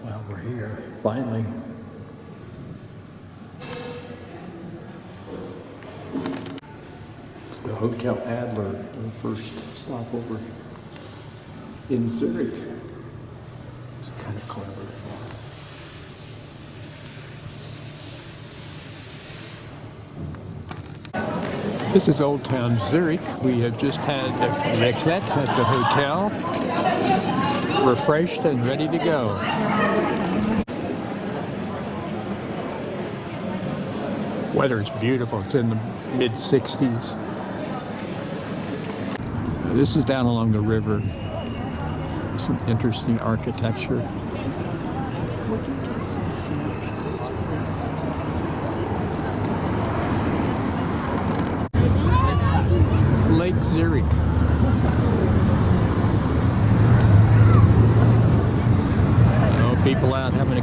Well, we're here, finally. It's the Hotel Adler, our first stopover in Zurich. It's kind of clever. This is Old Town Zurich. We have just had raclette at the hotel, refreshed and ready to go. Weather is beautiful. It's in the mid-60s. This is down along the river. Some interesting architecture. Lake Zurich. Oh, people out having a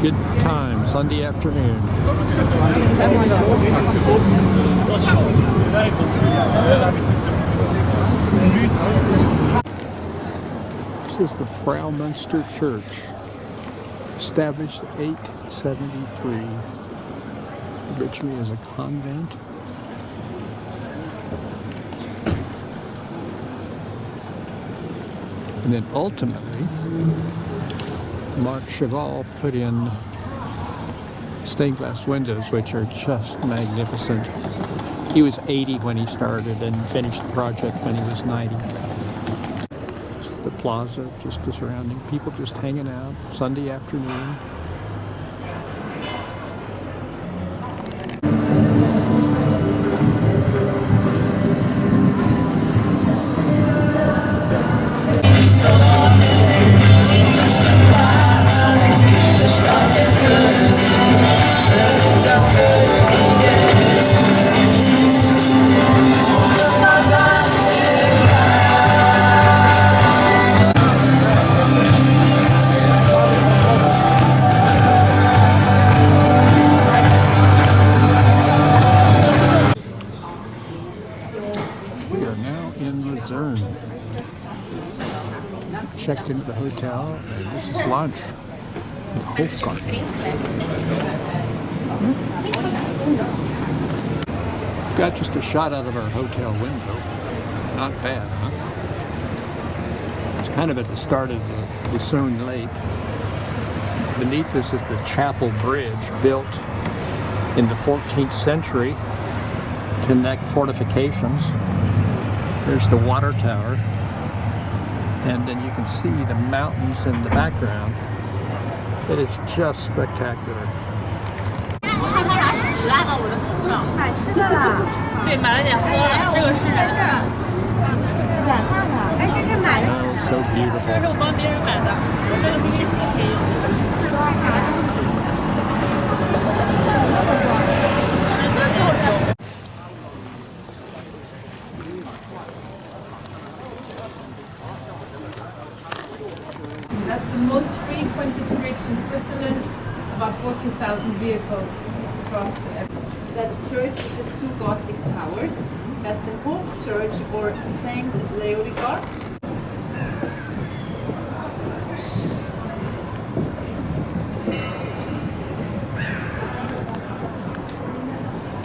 good time Sunday afternoon. This is the Fraumünster Church, established 873, originally as a convent. And then ultimately, Marc Chagall put in stained glass windows, which are just magnificent. He was 80 when he started and finished the project when he was 90. The plaza, just the surrounding people just hanging out Sunday afternoon. Checked into the hotel, and this is lunch with Hofgarten. Got just a shot out of our hotel window. Not bad, huh? It's kind of at the start of the Lucerne Lake. Beneath this is the Chapel Bridge, built in the 14th century to connect fortifications. There's the water tower. And then you can see the mountains in the background. It is just spectacular. So beautiful. That's the most frequented bridge in Switzerland. About 40,000 vehicles cross. That church has two Gothic towers. That's the Hof Church or Saint Leodegar.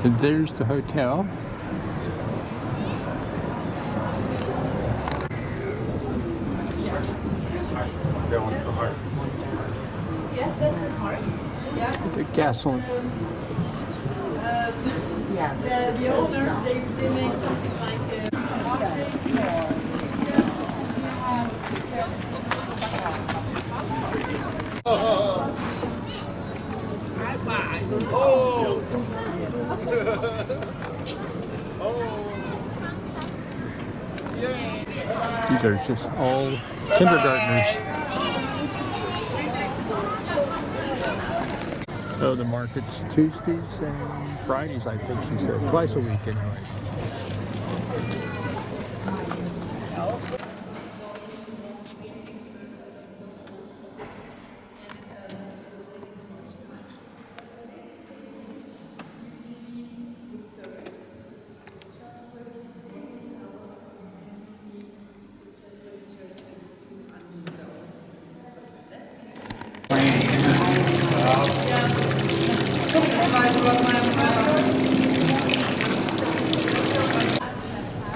And there's the hotel. That one's the heart. Yes, that's a heart. Yeah. The castle. The owner, they made something like These are just all kindergartners. Oh, the market's Tuesdays and Fridays, I think she said. Twice a week, anyway.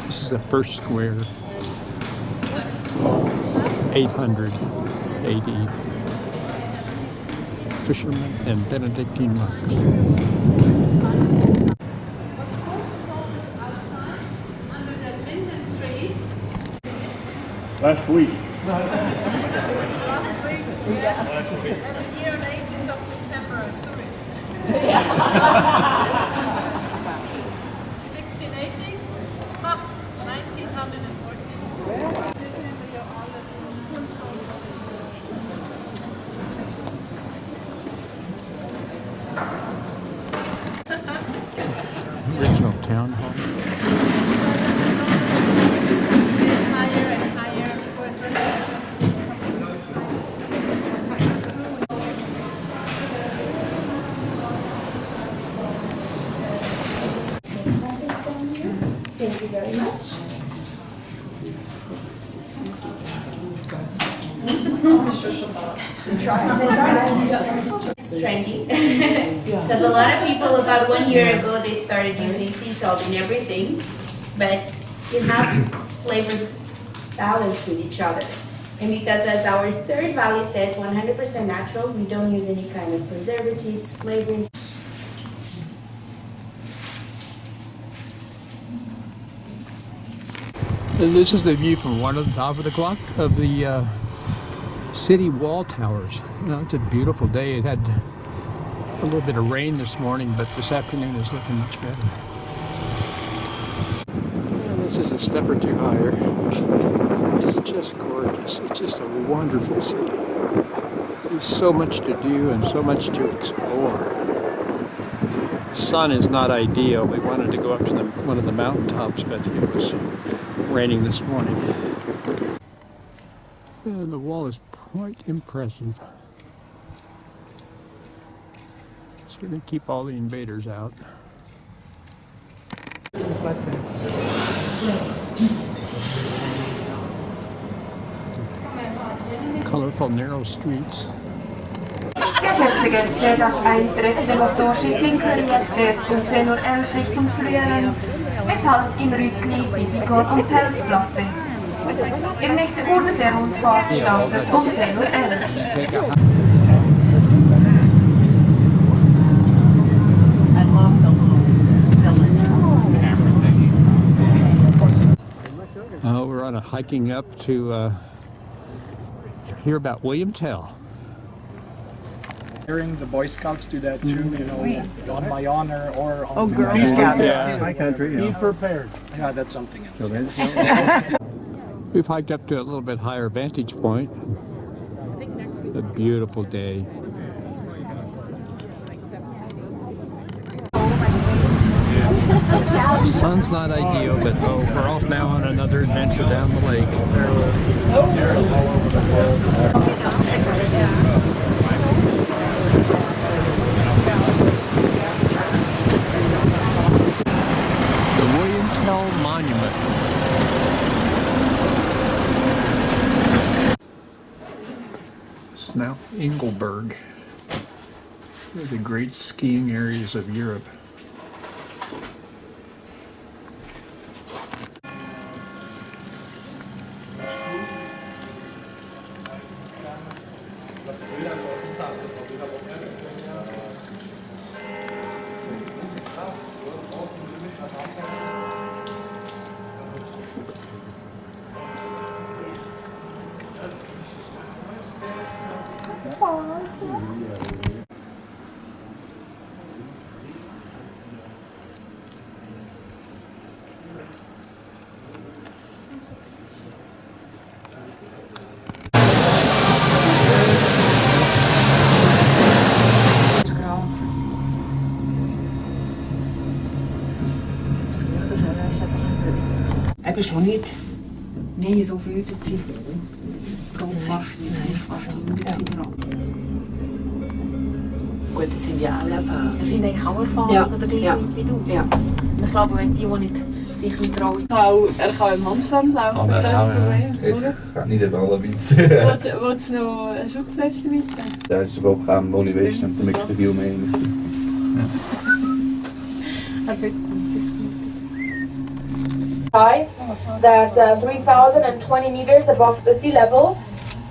This is the first square, 800 AD. Fishermen and Benedictine monks. Under that linden tree. Last week. Last week. Every year on 18th of September, a tourist. 1680? Ha! 1914. Original town hall. Higher and higher. Thank you very much. It's trendy. Because a lot of people about 1 year ago they started using sea salt in everything, but it has flavors balanced with each other. And because as our third value says 100% natural, we don't use any kind of preservatives, flavoring. This is the view from one of the top of the clock of the city wall towers. You know, it's a beautiful day. It had a little bit of rain this morning, but this afternoon is looking much better. This is a step or two higher. It's just gorgeous. It's just a wonderful city. There's so much to do and so much to explore. The sun is not ideal. We wanted to go up to one of the mountaintops, but it was raining this morning. And the wall is quite impressive. Certainly keep all the invaders out. Colorful narrow streets. Geschäftsbegrenzt das Eintritt der Motorschiffen wird um 10:11 Uhr Richtung Früheren mit Halt im Rücklieg Bietigor und Felsplatte. Ihr nächster Kurs der Rundfahrt startet um 10:11 Uhr. We're on a hiking up to hear about William Tell. Hearing the Boy Scouts do that too, you know, on my honor or on Girl Scouts. My country, Be prepared. Yeah, that's something else. We've hiked up to a little bit higher vantage point. A beautiful day. The sun's not ideal, but we're off now on another adventure down the lake. The William Tell Monument. It's now Engelberg. One of the great skiing areas of Europe. Eben schon nicht. Nein, so fühlt es sich. Fast Grad. Gut, das sind ja alle Erfahrungen. Das sind eigentlich auch Erfahrungen oder gleich weit wie du. Ja. Und ich glaube, wenn die nicht sich nicht trauen. Er kann im Handstand laufen, kein Problem, oder? Ich kann nicht über alle Witze. Willst du noch eine Schutzweste mitnehmen? Das ist überhaupt keine Motivation, damit ich viel mehr muss. High, that's 3,020 meters above the sea level.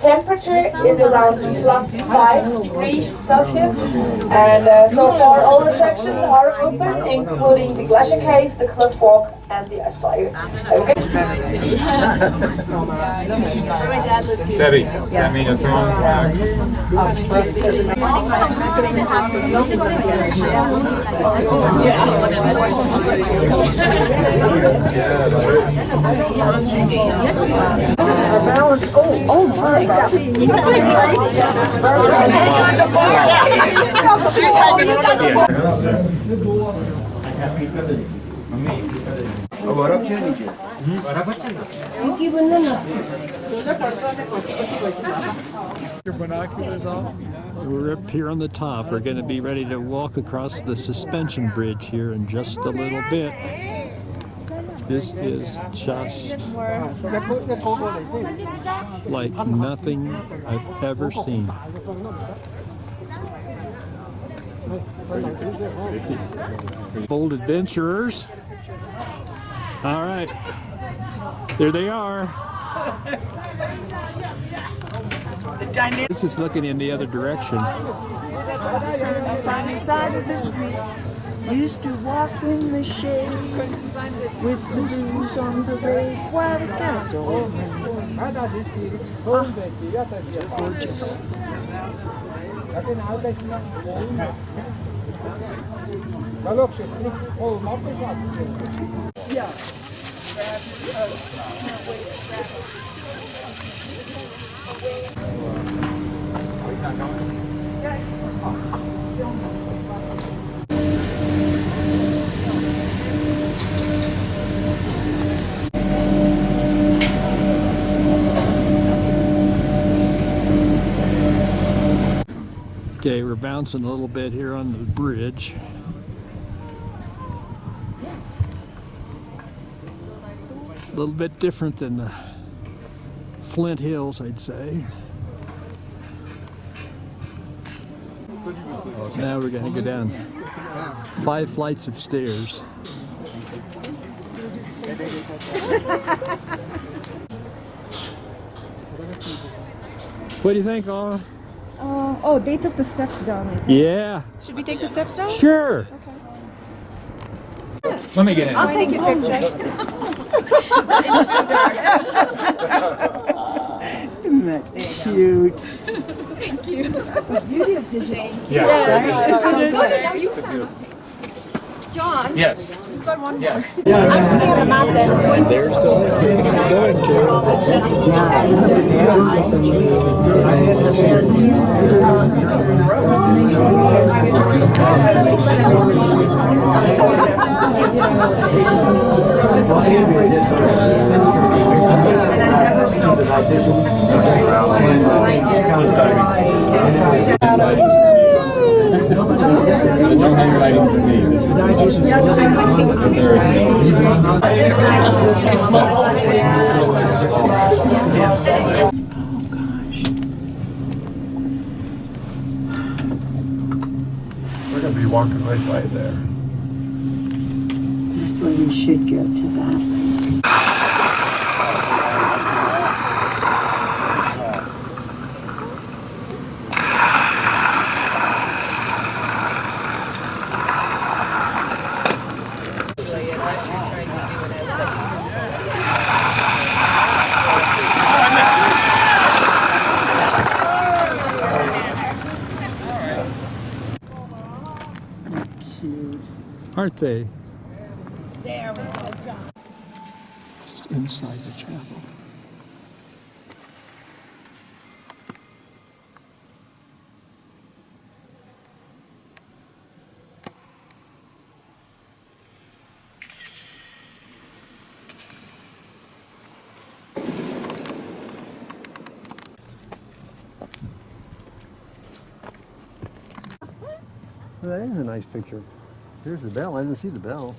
Temperature is around plus 5 degrees Celsius, and so far all attractions are open, including the Glacier Cave, the Cliff Walk, and the Ice Flyer. Okay. So my dad lives here. Debbie, does that mean it's wrong? Your binoculars off? We're up here on the top. We're going to be ready to walk across the suspension bridge here in just a little bit. This is just like nothing I've ever seen. Bold adventurers. All right, there they are. This is looking in the other direction. Sunny side of the street, used to walk in the shade with the blues on parade while it gets old. So gorgeous. Okay, we're bouncing a little bit here on the bridge. A little bit different than the Flint Hills, I'd say. Now we're going to go down 5 flights of stairs. What do you think, Anna? Oh, they took the steps down. I think. Yeah. Should we take the steps down? Sure. Okay. Let me get in. I'll take your picture. Isn't that cute? Thank you. The beauty of digital. Yes. Now you stand up. John. Yes. You've got one more. Yes. I'm looking at the map then. We're going to be walking right by there. That's where we should go to that. Aren't they? There we go, John. Just inside the chapel. Well, that is a nice picture. Here's the bell. I didn't see the bell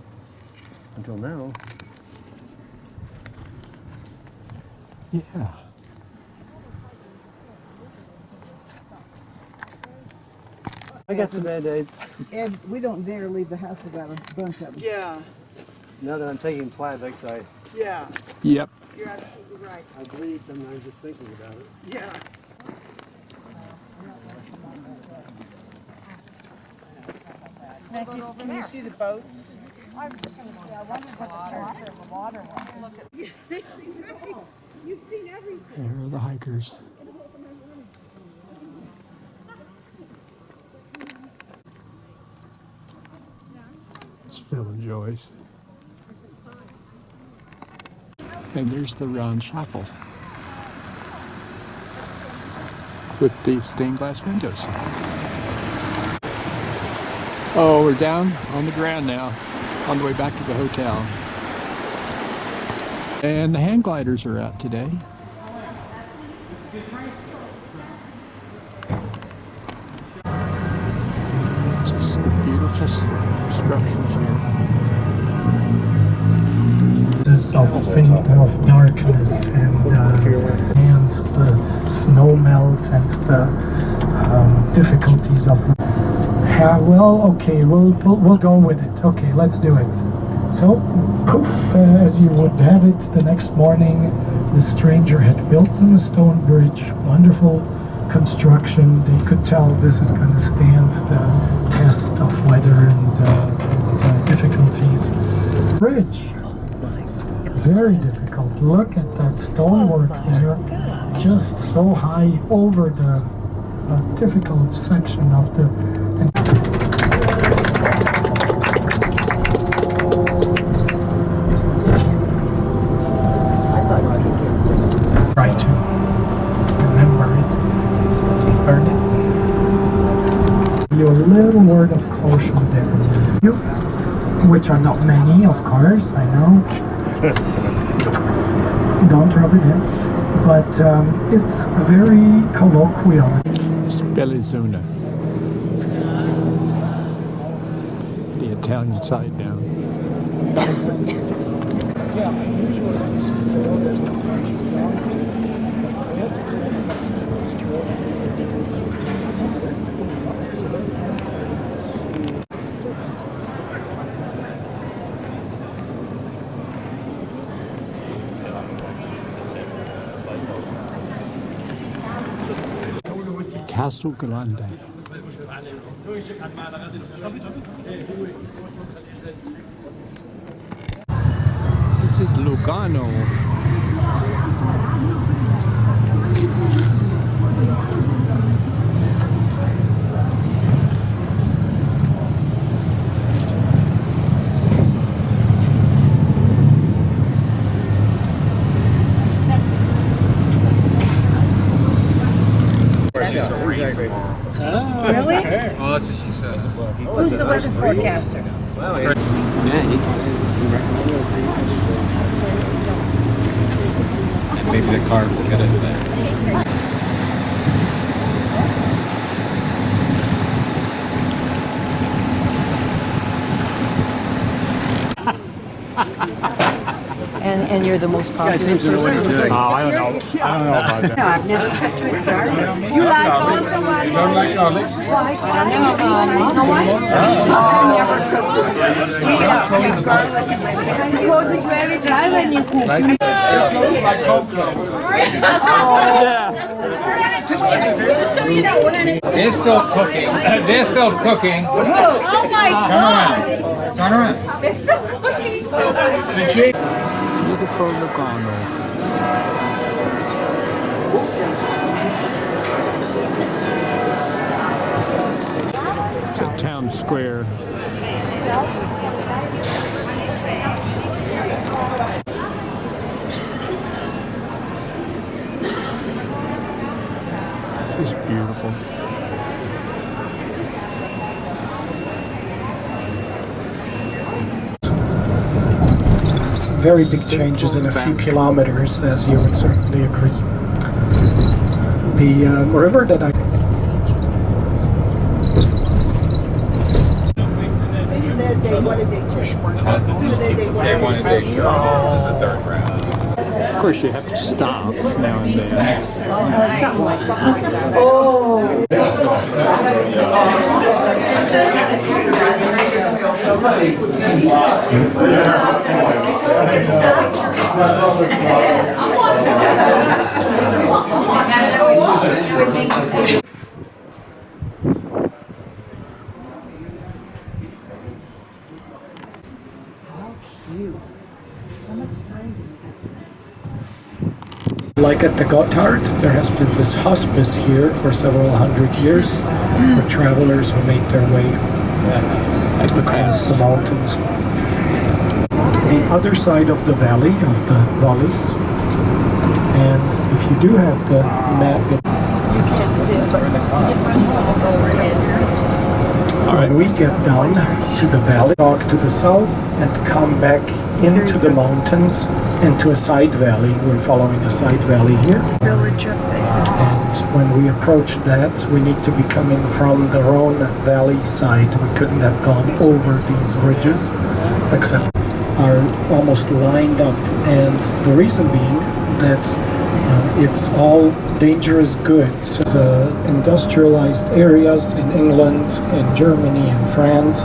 until now. Yeah. I got some Band-Aids. And we don't dare leave the house without a bunch of them. Yeah, Now that I'm taking Plavix, yeah, Yep. You're absolutely right. I bleed sometimes just thinking about it. yeah. Maggie, can you see the boats? There are the hikers. It's Phil and Joyce. And there's the round chapel with the stained glass windows. Oh, we're down on the ground now, on the way back to the hotel. And the hang gliders are out today. Just beautiful structures here. Of darkness and the snow melt and the difficulties of. Well, okay, we'll go with it. Okay, let's do it. So, poof, as you would have it, the next morning, the stranger had built them a stone bridge. Wonderful construction. They could tell this is going to stand the test of weather and difficulties. Bridge. Very difficult. Look at that stonework there, just so high over the difficult section of the. Try to remember it, to learn it. Your little word of caution there, you, which are not many, of course, I know. Don't rub it in, but it's very colloquial. Bellizona, the Italian side down. Castle Grande. This is Lugano. Really? Oh, that's what she says. Who's the weather forecaster? Maybe the car will get us there. And you're the most popular person? Oh, I don't know about that. No, I've never touched with garlic. You like also my Don't like garlic? I don't know I've never cooked it. We have garlic in my pan. Because it's very dry when you cook. This looks like coconut. They're still cooking. They're still cooking. Oh my God! Turn around. They're still cooking. Beautiful Lugano. It's a town square. It's beautiful. Very big changes in a few kilometers, as you would certainly agree. The river that I... Day one and day two. Day one and day two. This is the third round. Of course, you have to stop now and then. Something like that. Oh! Like at the Gotthard, there has been this hospice here for several hundred years for travelers who made their way across the mountains. The other side of the valley, of the valleys, and if you do have the map, You can't see it, but when we get down to the valley, walk to the south and come back into the mountains and to a side valley. We're following a side valley here. village up there. And when we approach that, we need to be coming from the Rhone Valley side. We couldn't have gone over these ridges, except are almost lined up. And the reason being that it's all dangerous goods. Industrialized areas in England, in Germany, in France,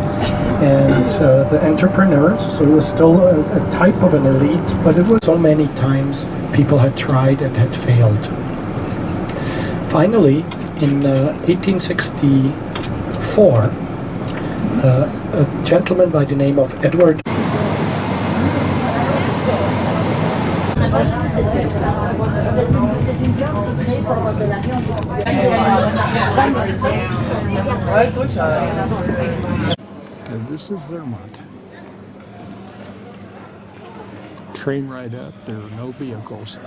and the entrepreneurs. So it was still a type of an elite, but it was so many times people had tried and had failed. Finally, in 1864, a gentleman by the name of Edward And this is Zermatt. Train right up, there are no vehicles.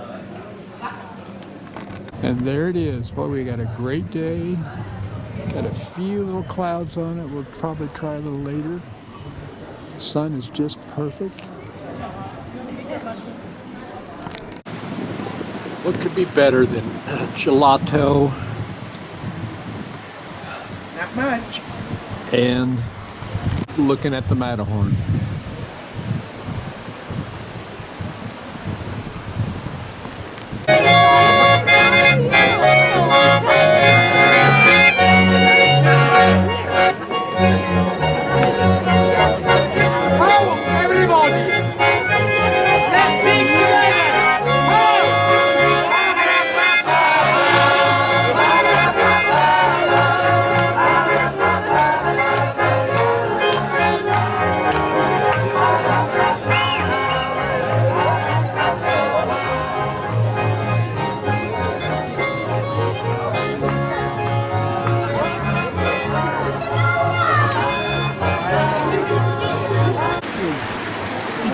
And there it is. Boy, we got a great day. Got a few little clouds on it. We'll probably try a little later. Sun is just perfect. What could be better than gelato Not much. and looking at the Matterhorn?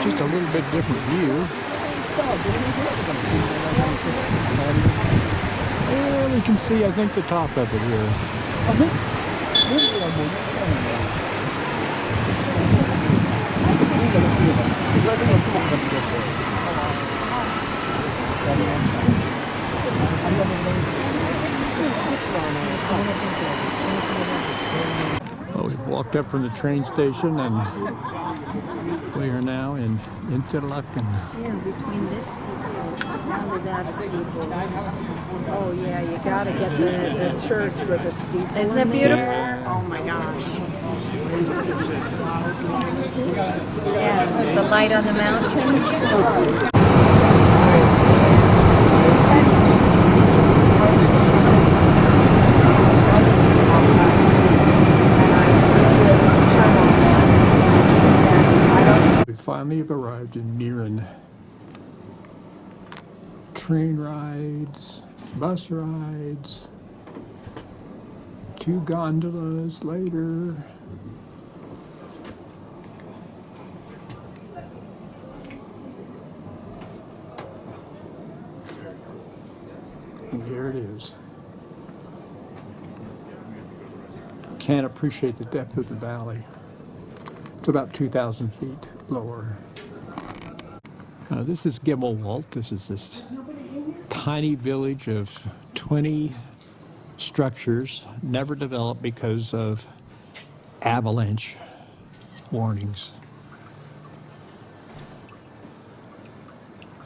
Just a little bit different view. Well, you can see, I think, the top of it here. Well, we've walked up from the train station and we are now in Interlaken. Yeah, between this steeple and that steeple. Oh yeah, you gotta get the church with the steeple. Isn't that beautiful? Oh my gosh. Yeah, with the light on the mountains. We finally have arrived in Niren. Train rides, bus rides, 2 gondolas later. And here it is. Can't appreciate the depth of the valley. It's about 2,000 feet lower. This is Gimmelwald. This is this tiny village of 20 structures, never developed because of avalanche warnings.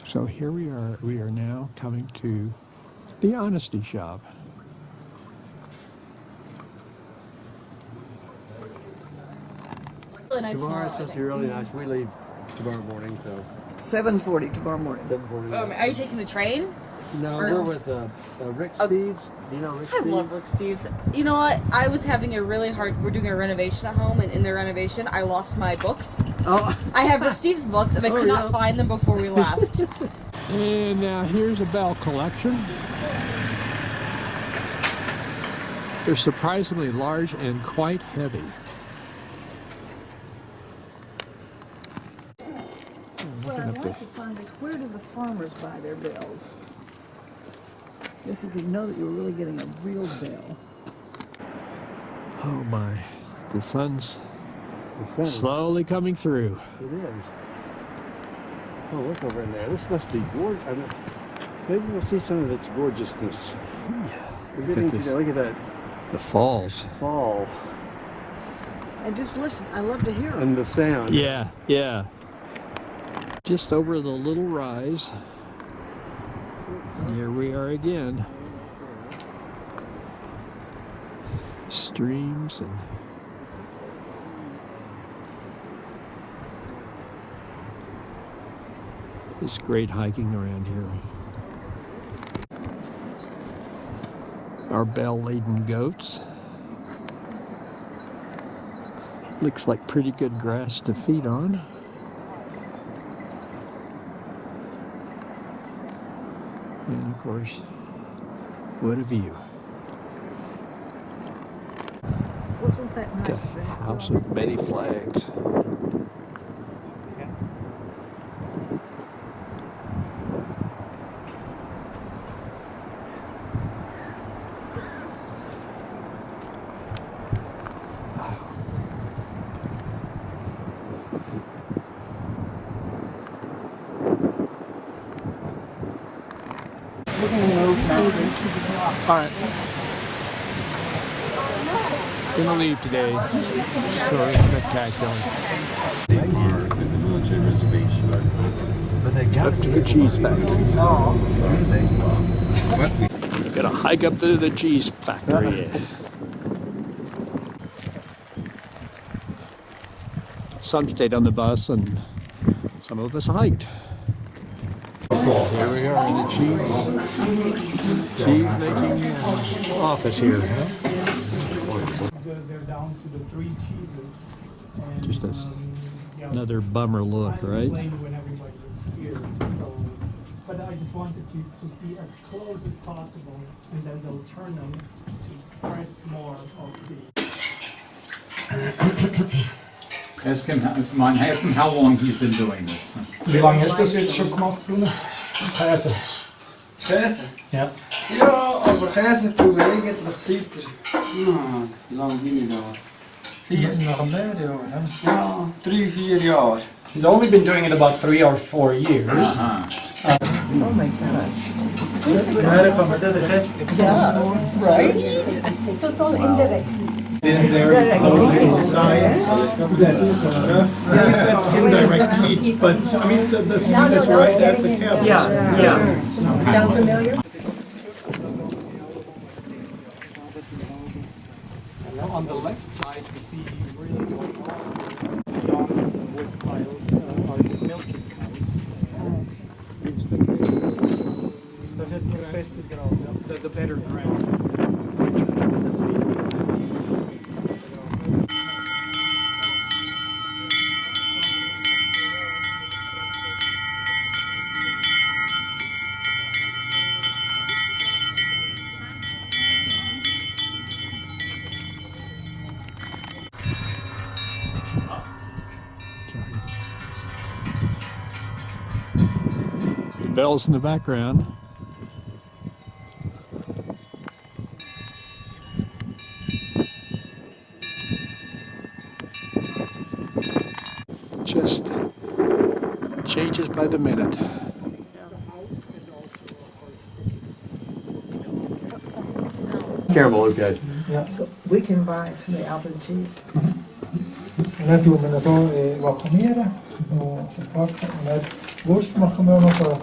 So here we are. We are now coming to the Honesty Shop. really nice Tomorrow it's tomorrow, I supposed to be really nice. We leave tomorrow morning, so 7:40 tomorrow morning. 7:40. Are you taking the train? No, Or- we're with Rick Steves. Do you know Rick I Steves? love Rick Steves. You know what? I was having a really hard. We're doing a renovation at home, and in the renovation, I lost my books. Oh. I have Rick Steves books, and I could not find them before we left. And now here's a bell collection. They're surprisingly large and quite heavy. What I'd like to find is where do the farmers buy their bells? Guess you could know that you were really getting a real bell. Oh my, the sun's slowly coming through. It is. Oh, look over in there. This must be gorgeous. I mean, maybe we'll see some of its gorgeousness. We're getting to look at that The falls. fall And just listen, I love to hear them. and the sound. Yeah, yeah. Just over the little rise. And here we are again. Streams and it's great hiking around here. Our bell-laden goats. Looks like pretty good grass to feed on. And of course, what a view. Wasn't that nice? The House of Many Flags. All right. Gonna leave today. Sorry, spectacular. Let's to the cheese factory. Gonna hike up to the cheese factory. Some stayed on the bus and some of us hiked. Here we are in the cheese making office here. They're down to the 3 cheeses. And, Just another bummer look, right? When everybody was here. So, but I just wanted to see as close as possible, and then they'll turn them to press more of the. Ask him, ask him how long he's been doing this. Wie lange hast du das jetzt schon gemacht, Bruno? Das Käse. Das Käse? Ja. Ja, aber Käse tue ich eigentlich seit wie lange bin ich da? Nach einem Jahr, Ja, 3-4 Jahre. He's only been doing it about 3 or 4 years. Oh my gosh. Right? So it's all indirect. There's also science that's indirect heat, but I mean the heat is right at the cabin. Sound familiar? On the left side, you see really going on beyond the wood piles are the milking cows. It's the case the better grass is the richer the feed. The bells in the background. Just changes by the minute. Careful, okay. Ja. So we can buy some of the Alpen cheese. En dan doen we het zo vacuumeren, verpakken en uit worst maken we nog wel.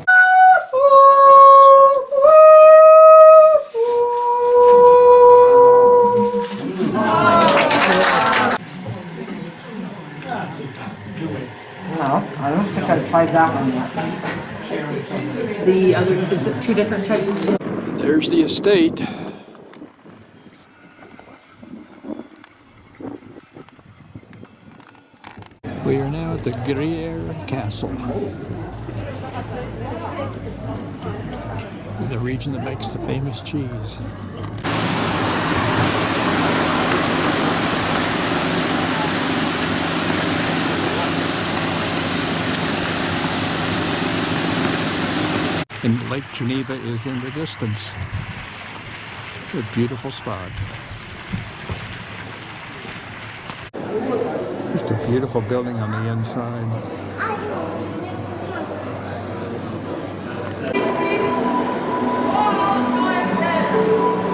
tried that one yet. The other, is it two different types of snow? There's the estate. We are now at the Gruyere Castle, the region that makes the famous cheese. And Lake Geneva is in the distance. A beautiful spot. Just a beautiful building on the inside.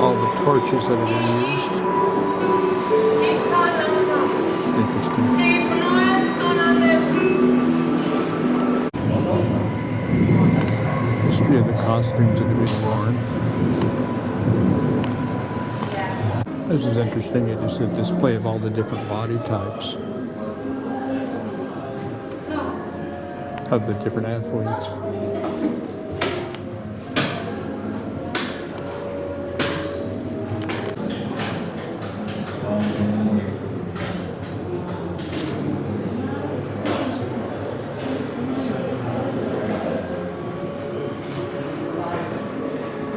All the torches that have been used. Interesting. History of the costumes that have been worn. This is interesting. It is a display of all the different body types of the different athletes.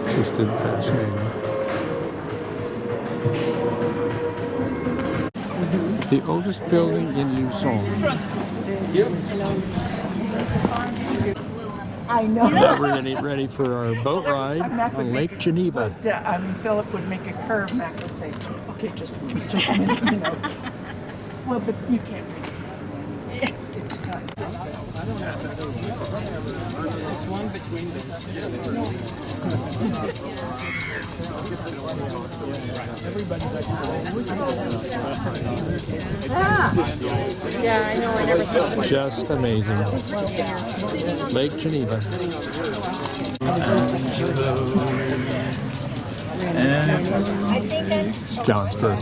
Just fascinating. The oldest building in Luzon. I know. We're getting ready for our boat ride on Lake Geneva. But, Philip would make a curve, Mac would say, okay, just a minute, you know. Well, but you can't read it. It's done. It's one between them. Yeah, I know. I never thought of it. Just amazing. Lake Geneva. Johnsburg.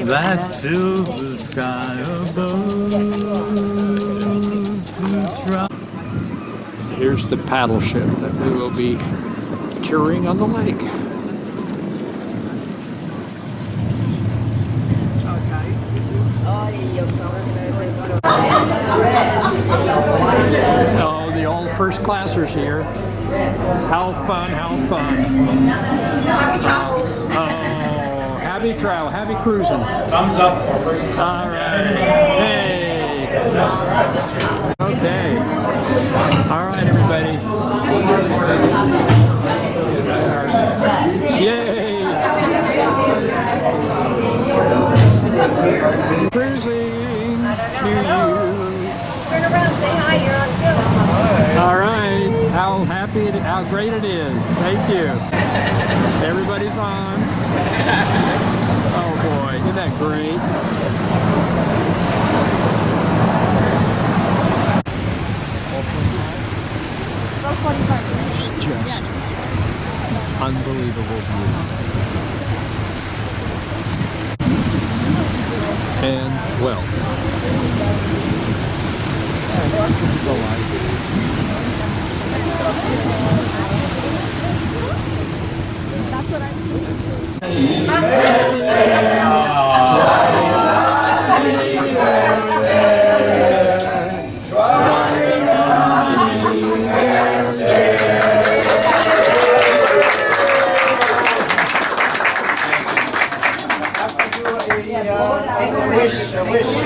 That silver sky above. Here's the paddle ship that we will be touring on the lake. Oh, the old first classers here. How fun, how fun. Happy travels. Oh, happy travel, happy cruising. Thumbs up for first All right. Hey. Okay. All right, everybody. Yay. Cruising to you. Turn around, say hi, you're on film. All right. How great it is. Thank you. Everybody's on. Oh boy, isn't that great? It's just unbelievable view. And well. That's what I'm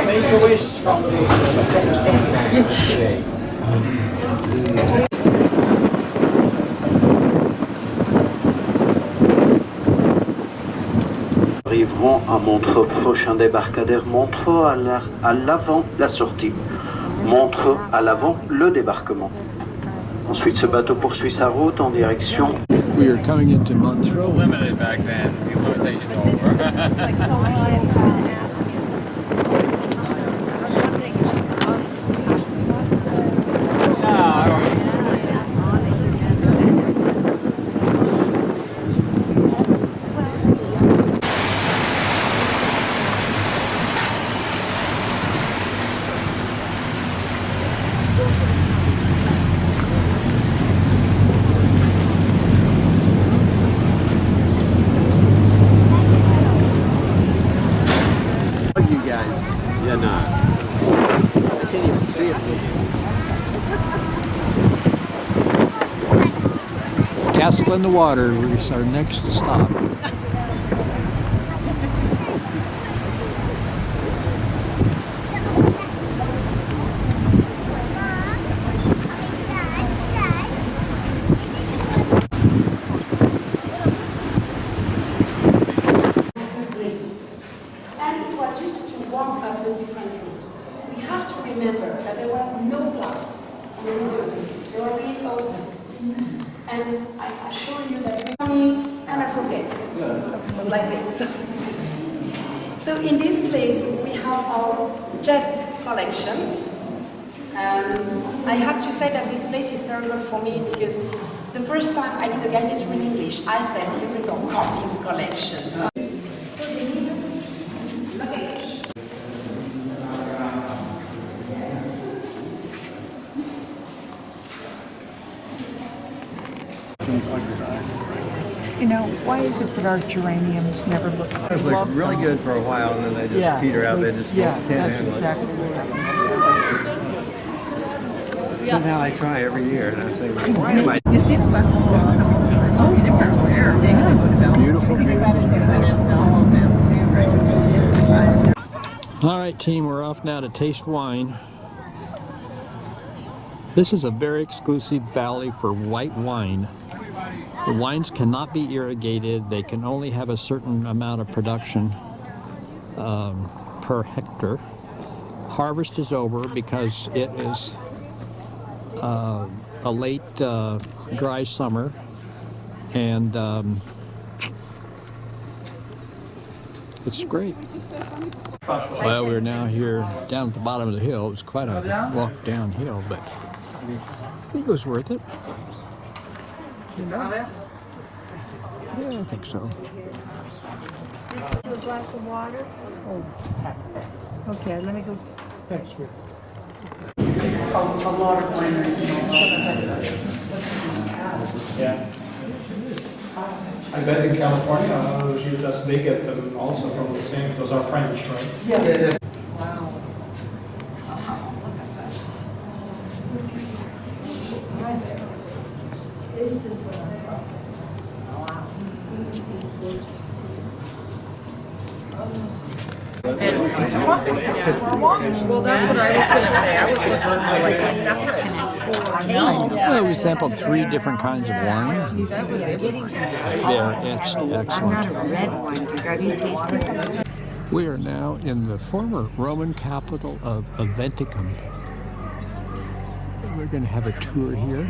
Make a wish from the Arriveront à Montreux, prochain débarcadère Montreux à l'avant la sortie, Montreux à l'avant le débarquement. Ensuite ce bateau poursuit sa route en direction. We are coming into Montreux. Limited back then. People were taking over. Castle in the Water is our next stop. And it was used to walk up the different rooms. We have to remember that there were no glass in the windows. They were really open. And I assure you that and that's okay. Like this. So in this place we have our chest collection. I have to say that this place is terrible for me because the first time I did a guided tour in English, I said here is our coffins collection. So they need luggage. You know, why is it that our geraniums never look like It was like really good for a while, and then they just peter out. They just can't that's handle exactly it. what happens. Somehow I try every year, and I think, why am I? You see the buses going Beautiful. All right, team, we're off now to taste wine. This is a very exclusive valley for white wine. The wines cannot be irrigated. They can only have a certain amount of production per hectare. Harvest is over because it is a late dry summer, and it's great. Well, we're now here down at the bottom of the hill. It was quite a walk downhill, but I think it was worth it. Yeah, I think so. A glass of water? Oh, okay, let me go. Thanks, sweet. A lot of wineries, Yeah. I bet in California, Judas, they get them also from the same, those are French, right? Yeah. Wow. This is what I thought. Wow. These gorgeous Well, that's what I was going to say. I was looking for like separate. Well, we sampled 3 different kinds of wine. They're excellent. I'm not a red wine drinker. Have you tasted it? We are now in the former Roman capital of Aventicum. We're going to have a tour here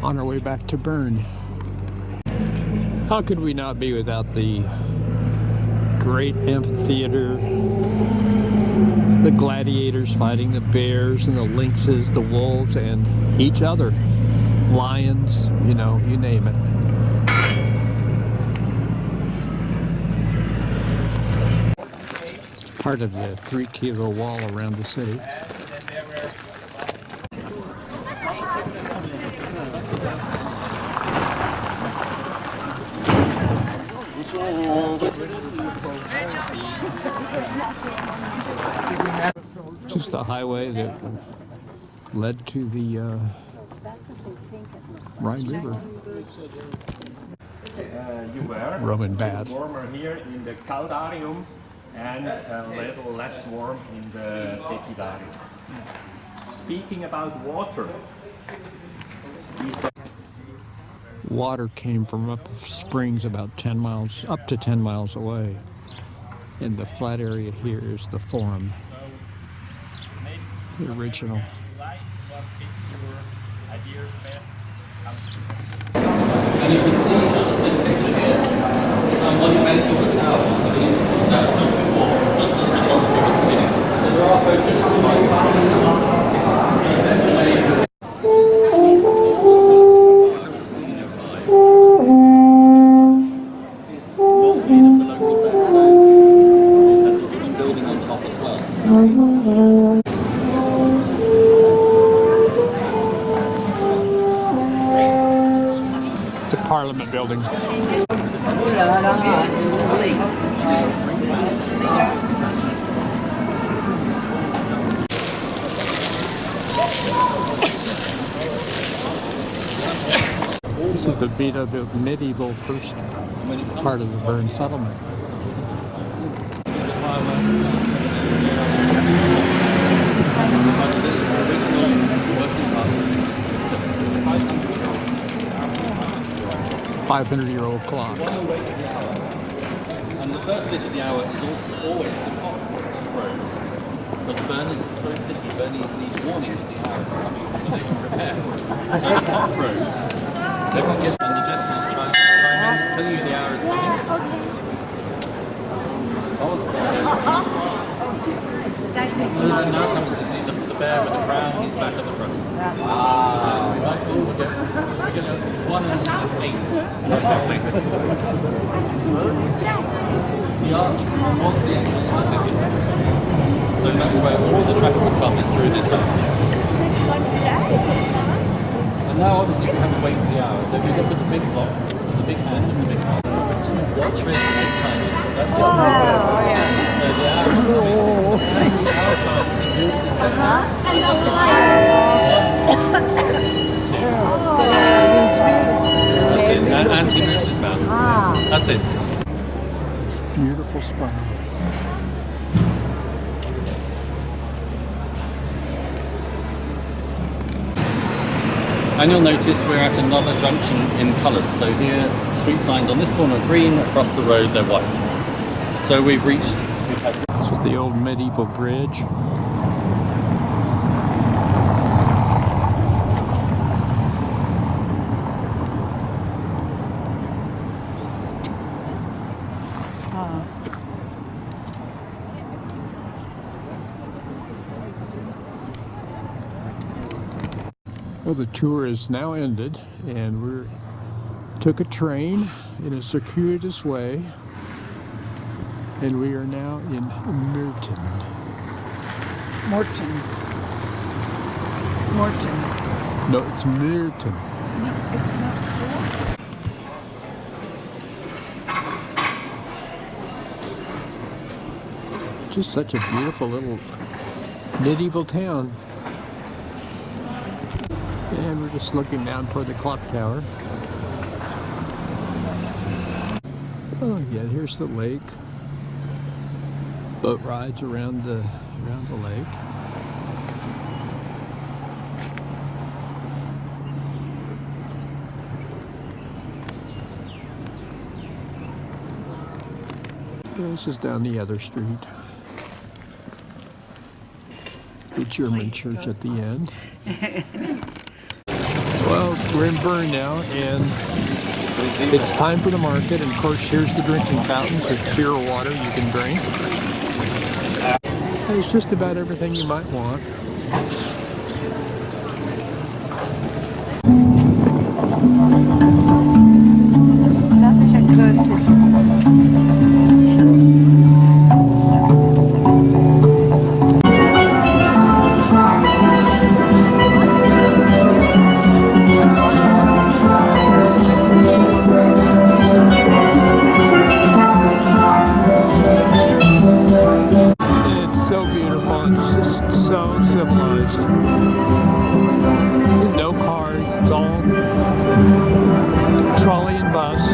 on our way back to Bern. How could we not be without the great amphitheater, the gladiators fighting the bears and the lynxes, the wolves, and each other, lions, you know, you name it. Part of the 3-kilo wall around the city. Just the highway that led to the Rhine River. You were Roman baths. warmer here in the Caldarium and a little less warm in the Tepidarium. Speaking about water, Water came from up springs about 10 miles, up to 10 miles away. And the flat area here is the Forum, the original. And you can see just this picture here, monumental the tower. So we used to that just before, just as photography was beginning. So there are photos of it's building on top as well. The Parliament building. This is the medieval first part of the Bern settlement. $500-year-old clock. And the first bit of the hour is always the cock crows. Because Bern is a slow city, Bernese need warning that the hour is coming so they can prepare. So the cock crows, everyone gets, and the jesters chime in, telling you the hour is coming. And now comes to see the bear with the crown, he's back at the front. Right, we're going to 1 and 8. The arch was the entrance to the city. So that's where all the traffic will come is through this arch. And now obviously we have to wait for the hour. So if you look at the big clock, the big hand and the big clock, what's red and tiny? That's the hour. So the hour is coming. The hour times he moves his head. That's it. And he moves his mouth. That's it. Beautiful spine. And you'll notice we're at another junction in colours. So here, street signs on this corner are green, across the road they're white. So we've had this was the old medieval bridge. Well, the tour is now ended, and we took a train in a circuitous way, and we are now in Merton. Morton. No, it's Merton. No, it's not. Just such a beautiful little medieval town. And we're just looking down toward the clock tower. Oh yeah, here's the lake. Boat rides around the lake. This is down the other street. The German church at the end. Well, we're in Bern now, and it's time for the market. And of course, here's the drinking fountains with pure water you can drink. There's just about everything you might want. No cars, it's all trolley and bus.